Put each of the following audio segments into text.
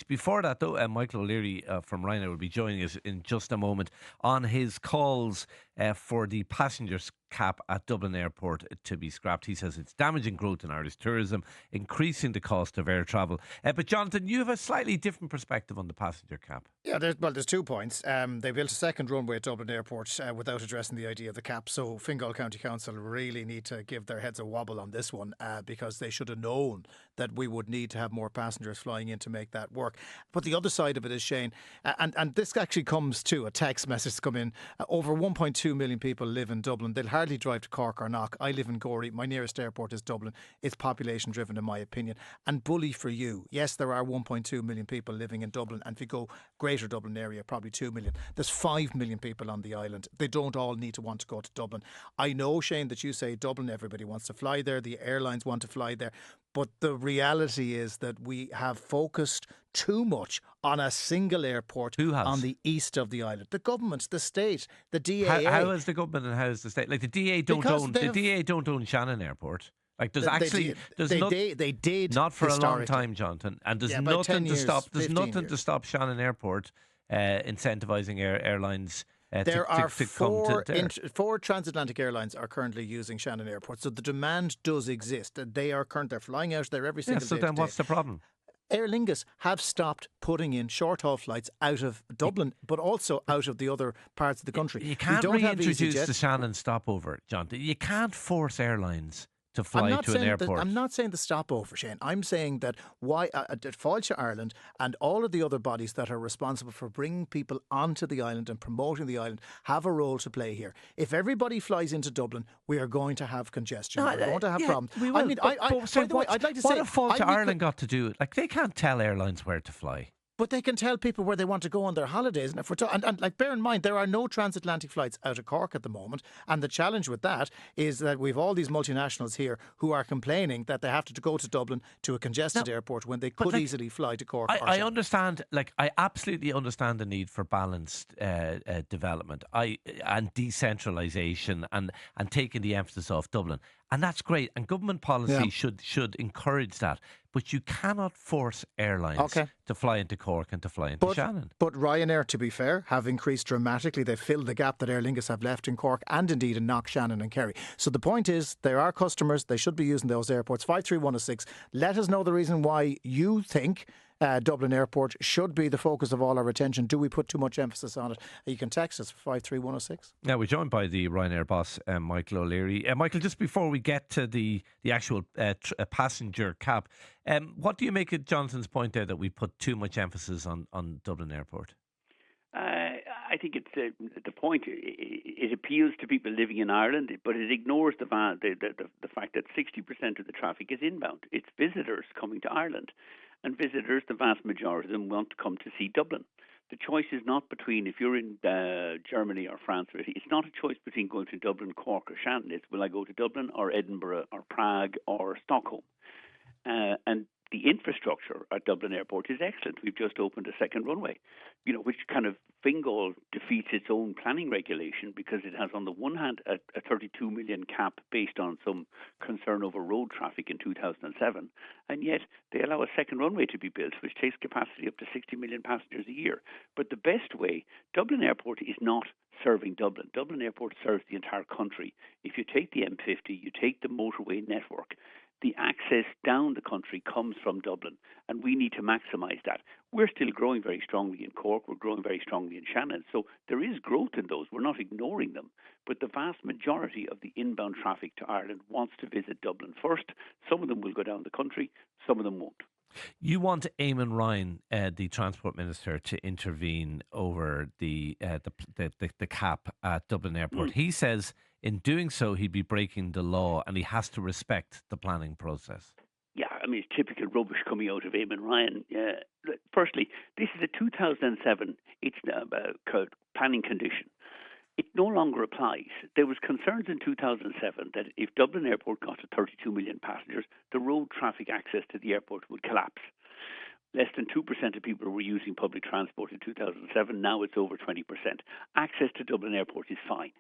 speech. Before that, though, Michael O'Leary from Ryanair will be joining us in just a moment on his calls for the passengers cap at Dublin Airport to be scrapped. He says it's damaging growth in Irish tourism, increasing the cost of air travel. But Jonathan, you have a slightly different perspective on the passenger cap. Yeah, there's 2 points. They built a second runway at Dublin Airport without addressing the idea of the cap. So Fingal County Council really need to give their heads a wobble on this one because they should have known that we would need to have more passengers flying in to make that work. But the other side of it is, Shane, and this actually comes to a text message come in. Over 1.2 million people live in Dublin. They'll hardly drive to Cork or Knock. I live in Gorey. My nearest airport is Dublin. It's population driven, in my opinion. And bully for you. Yes, there are 1.2 million people living in Dublin. And if you go Greater Dublin area, probably 2 million. There's 5 million people on the island. They don't all need to want to go to Dublin. I know, Shane, that you say Dublin, everybody wants to fly there. The airlines want to fly there. But the reality is that we have focused too much on a single airport on the east of the island. The government, the state, the DAA. How is the government and how is the state? Like the DAA don't own Shannon Airport. Like there's they did not for a long time, Jonathan, and there's nothing to stop. There's nothing to stop Shannon Airport incentivising airlines. There are four transatlantic airlines are currently using Shannon Airport, so the demand does exist. They're flying out there every single day. So then, what's the problem? Aer Lingus have stopped putting in short-haul flights out of Dublin, but also out of the other parts of the country. You can't reintroduce the Shannon stopover, Jonathan. You can't force airlines to fly to an airport. I'm not saying the stopover, Shane. I'm saying that Fáilte Ireland and all of the other bodies that are responsible for bringing people onto the island and promoting the island have a role to play here. If everybody flies into Dublin, we are going to have congestion. We're going to have problems. We will. By the way, I'd like to say, what have Fáilte Ireland got to do? Like, they can't tell airlines where to fly. But they can tell people where they want to go on their holidays. And if we're and bear in mind, there are no transatlantic flights out of Cork at the moment. And the challenge with that is that we've all these multinationals here who are complaining that they have to go to Dublin to a congested airport when they could easily fly to Cork. I understand. I absolutely understand the need for balanced development, and decentralisation, and taking the emphasis off Dublin. And that's great. And government policy should encourage that. But you cannot force airlines to fly into Cork and to fly into Shannon. But Ryanair, to be fair, have increased dramatically. They've filled the gap that Aer Lingus have left in Cork and indeed in Knock, Shannon and Kerry. So the point is, there are customers. They should be using those airports. 53106. Let us know the reason why you think Dublin Airport should be the focus of all our attention. Do we put too much emphasis on it? You can text us 53106. Now, we're joined by the Ryanair boss, Michael O'Leary. Michael, just before we get to the actual passenger cap, what do you make of Jonathan's point there that we put too much emphasis on Dublin Airport? I think it's the point. It appeals to people living in Ireland, but it ignores the fact that 60% of the traffic is inbound. It's visitors coming to Ireland. And visitors, the vast majority of them, want to come to see Dublin. The choice is not between, if you're in Germany or France, it's not a choice between going to Dublin, Cork or Shannon. It's will I go to Dublin or Edinburgh or Prague or Stockholm? And the infrastructure at Dublin Airport is excellent. We've just opened a second runway, which kind of Fingal defeats its own planning regulation because it has, on the one hand, a 32 million cap based on some concern over road traffic in 2007, and yet they allow a second runway to be built, which takes capacity up to 60 million passengers a year. But the best way, Dublin Airport is not serving Dublin. Dublin Airport serves the entire country. If you take the M50, you take the motorway network, the access down the country comes from Dublin, and we need to maximise that. We're still growing very strongly in Cork. We're growing very strongly in Shannon. So there is growth in those. We're not ignoring them. But the vast majority of the inbound traffic to Ireland wants to visit Dublin first. Some of them will go down the country. Some of them won't. You want Eamon Ryan, the Transport Minister, to intervene over the cap at Dublin Airport. He says in doing so he'd be breaking the law and he has to respect the planning process. Yeah, I mean, it's typical rubbish coming out of Eamon Ryan. Firstly, this is a 2007 planning condition. It no longer applies. There was concerns in 2007 that if Dublin Airport got to 32 million passengers, the road traffic access to the airport would collapse. Less than 2% of people were using public transport in 2007. Now it's over 20%. Access to Dublin Airport is fine.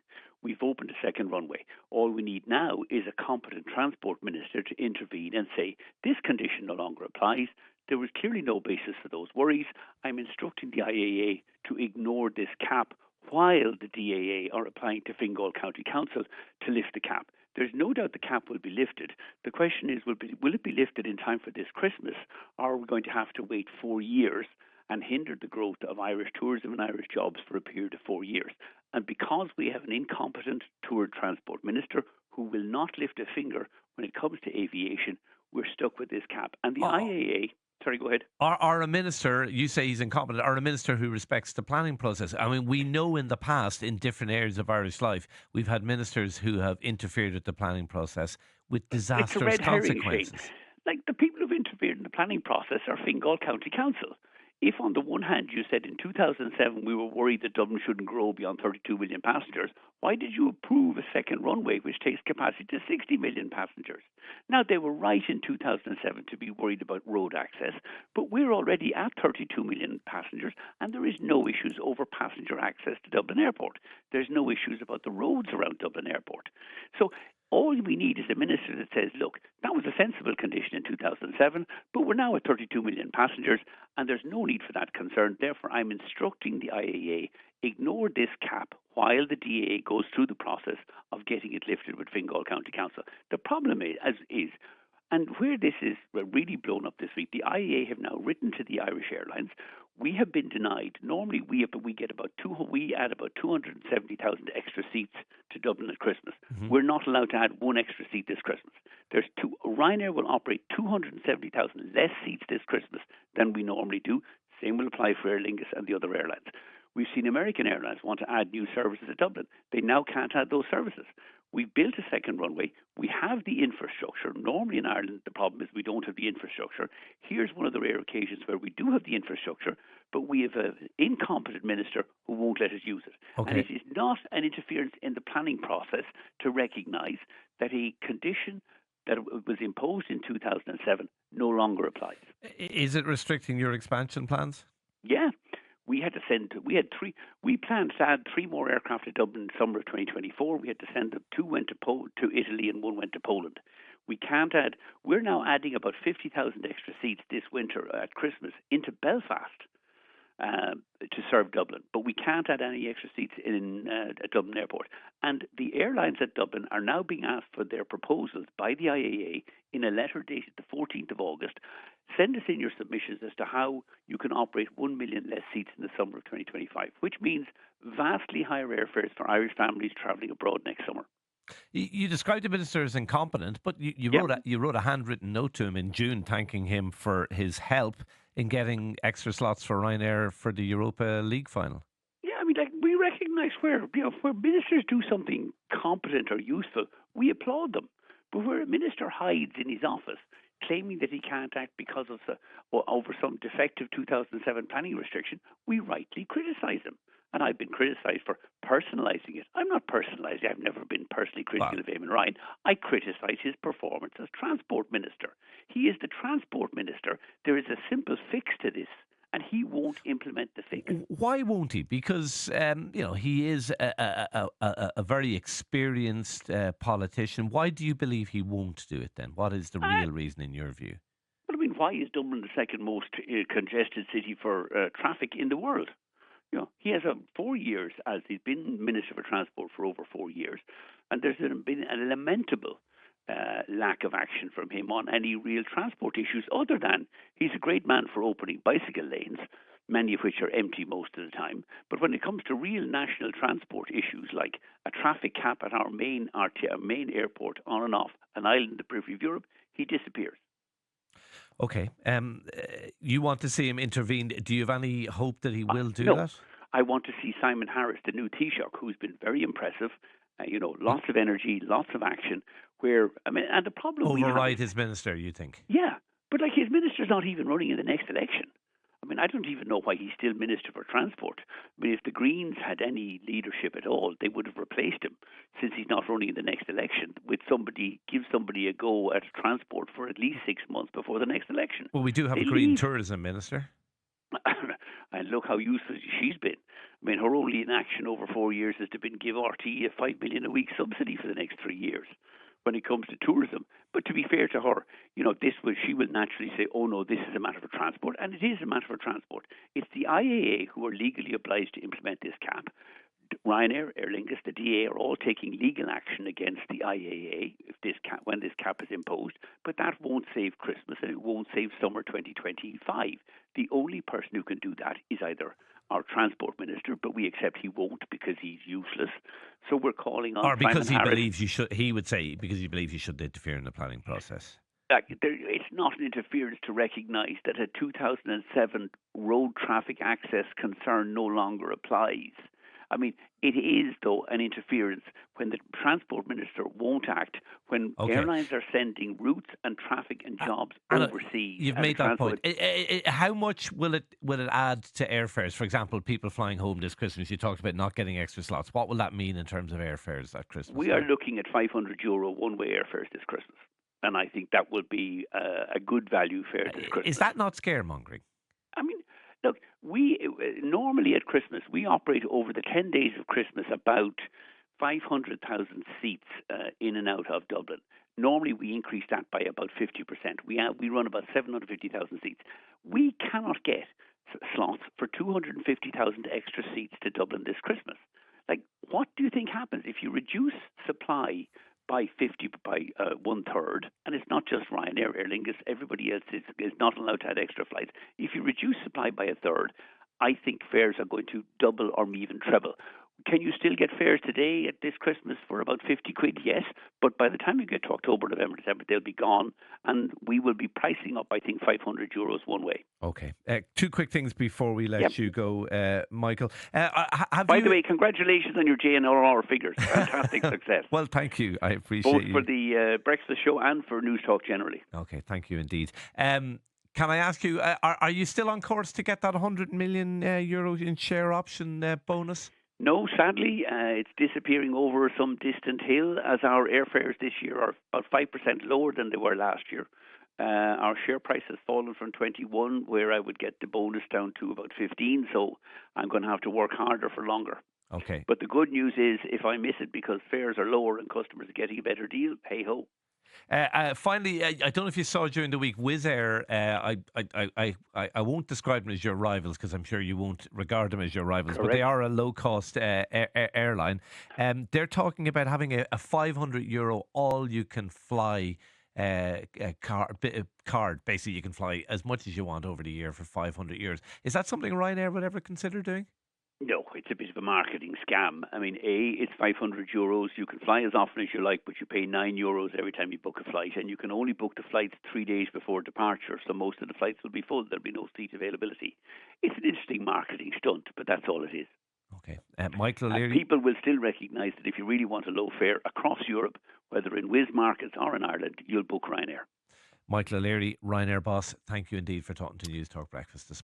We've opened a second runway. All we need now is a competent transport minister to intervene and say, this condition no longer applies. There was clearly no basis for those worries. I'm instructing the IAA to ignore this cap while the DAA are applying to Fingal County Council to lift the cap. There's no doubt the cap will be lifted. The question is, will it be lifted in time for this Christmas, or are we going to have to wait 4 years and hinder the growth of Irish tourism and Irish jobs for a period of 4 years? And because we have an incompetent tour transport minister who will not lift a finger when it comes to aviation, we're stuck with this cap. And the IAA... Sorry, go ahead. Are a minister, you say he's incompetent, are a minister who respects the planning process? I mean, we know in the past, in different areas of Irish life, we've had ministers who have interfered with the planning process with disastrous It's a red herring, consequences. Shane. Like, the people who've interfered in the planning process are Fingal County Council. If on the one hand you said in 2007 we were worried that Dublin shouldn't grow beyond 32 million passengers, why did you approve a second runway which takes capacity to 60 million passengers? Now, they were right in 2007 to be worried about road access, but we're already at 32 million passengers and there is no issues over passenger access to Dublin Airport. There's no issues about the roads around Dublin Airport. So all we need is a minister that says, look, that was a sensible condition in 2007, but we're now at 32 million passengers and there's no need for that concern. Therefore, I'm instructing the IAA, ignore this cap while the DAA goes through the process of getting it lifted with Fingal County Council. The problem is, and where this is really blown up this week, the IAA have now written to the Irish Airlines. We have been denied. Normally, we add about 270,000 extra seats to Dublin at Christmas. Mm-hmm. We're not allowed to add one extra seat this Christmas. Ryanair will operate 270,000 less seats this Christmas than we normally do. Same will apply for Aer Lingus and the other airlines. We've seen American Airlines want to add new services at Dublin. They now can't add those services. We built a second runway. We have the infrastructure. Normally in Ireland, the problem is we don't have the infrastructure. Here's one of the rare occasions where we do have the infrastructure, but we have an incompetent minister who won't let us use it. Okay. And it is not an interference in the planning process to recognise that a condition that was imposed in 2007 no longer applies. Is it restricting your expansion plans? Yeah. We planned to add 3 more aircraft to Dublin in summer of 2024. We had to send them. 2 went to Italy and 1 went to Poland. We can't add. We're now adding about 50,000 extra seats this winter at Christmas into Belfast to serve Dublin, but we can't add any extra seats at Dublin Airport. And the airlines at Dublin are now being asked for their proposals by the IAA in a letter dated the 14th of August. Send us in your submissions as to how you can operate 1 million less seats in the summer of 2025, which means vastly higher airfares for Irish families travelling abroad next summer. You described the minister as incompetent, but you wrote a handwritten note to him in June thanking him for his help in getting extra slots for Ryanair for the Europa League final. Yeah, I mean, we recognise where ministers do something competent or useful, we applaud them. But where a minister hides in his office, claiming that he can't act because of over some defective 2007 planning restriction, we rightly criticise him. And I've been criticised for personalising it. I'm not personalising. I've never been personally critical of Eamon Ryan. I criticise his performance as Transport Minister. He is the Transport Minister. There is a simple fix to this, and he won't implement the fix. Why won't he? Because he is a very experienced politician. Why do you believe he won't do it then? What is the real reason in your view? Well, I mean, why is Dublin the second most congested city for traffic in the world? He has 4 years as he's been Minister for Transport for over 4 years, and there's been a lamentable lack of action from him on any real transport issues other than he's a great man for opening bicycle lanes, many of which are empty most of the time. But when it comes to real national transport issues like a traffic cap at our main airport on and off an island in the periphery of Europe, he disappears. Okay. You want to see him intervene. Do you have any hope that he will do that? I want to see Simon Harris, the new Taoiseach, who's been very impressive. Lots of energy, lots of action. And the problem override his minister, you think? Yeah, but his minister's not even running in the next election. I mean, I don't even know why he's still Minister for Transport. I mean, if the Greens had any leadership at all, they would have replaced him, since he's not running in the next election, give somebody a go at transport for at least 6 months before the next election. Well, we do have a Green Tourism Minister. And look how useful she's been. I mean, her only inaction over 4 years has been give RT a $5 million a week subsidy for the next 3 years. when it comes to tourism. But to be fair to her, she will naturally say, oh no, this is a matter for transport. And it is a matter for transport. It's the IAA who are legally obliged to implement this cap. Ryanair, Aer Lingus, the DA are all taking legal action against the IAA when this cap is imposed, but that won't save Christmas and it won't save summer 2025. The only person who can do that is either our transport minister, but we accept he won't because he's useless. So we're calling on or because Simon he Harris. believes you should. He would say because he believes you should interfere in the planning process. It's not an interference to recognise that a 2007 road traffic access concern no longer applies. I mean, it is, though, an interference when the transport minister won't act, when airlines are sending routes and traffic and jobs overseas. You've made that point. How much will it add to airfares? For example, people flying home this Christmas, you talked about not getting extra slots. What will that mean in terms of airfares at Christmas? We are looking at €500 one-way airfares this Christmas. And I think that will be a good value fare this Christmas. Is that not scaremongering? I mean, look, we normally at Christmas, we operate over the 10 days of Christmas about 500,000 seats in and out of Dublin. Normally, we increase that by about 50%. We run about 750,000 seats. We cannot get slots for 250,000 extra seats to Dublin this Christmas. Like, what do you think happens if you reduce supply by 1/3, and it's not just Ryanair, Aer Lingus, everybody else is not allowed to add extra flights. If you reduce supply by 1/3, I think fares are going to double or even treble. Can you still get fares today at this Christmas for about 50 quid? Yes, but by the time you get to October, November, December, they'll be gone, and we will be pricing up, I think, €500 one way. Okay. Two quick things before we let you go, Michael. By the way, congratulations on your JNRR figures. Fantastic success. Well, thank you. I appreciate both for the breakfast show and for Newstalk generally. Okay, thank you indeed. Can I ask you, are you still on course to get that €100 million in share option bonus? No, sadly, it's disappearing over some distant hill as our airfares this year are about 5% lower than they were last year. Our share price has fallen from 21, where I would get the bonus, down to about 15, so I'm going to have to work harder for longer. Okay. But the good news is, if I miss it because fares are lower and customers are getting a better deal, hey-ho. Finally, I don't know if you saw during the week, Wizz Air, I won't describe them as your rivals because I'm sure you won't regard them as your rivals, Correct. but they are a low-cost airline. They're talking about having a €500 all-you-can-fly card. Basically, you can fly as much as you want over the year for €500. Is that something Ryanair would ever consider doing? No, it's a bit of a marketing scam. I mean, it's €500. You can fly as often as you like, but you pay €9 every time you book a flight, and you can only book the flights 3 days before departure, so most of the flights will be full. There'll be no seat availability. It's an interesting marketing stunt, but that's all it is. Okay. Michael O'Leary. People will still recognise that if you really want a low fare across Europe, whether in Wizz markets or in Ireland, you'll book Ryanair. Michael O'Leary, Ryanair boss, thank you indeed for talking to Newstalk Breakfast this morning.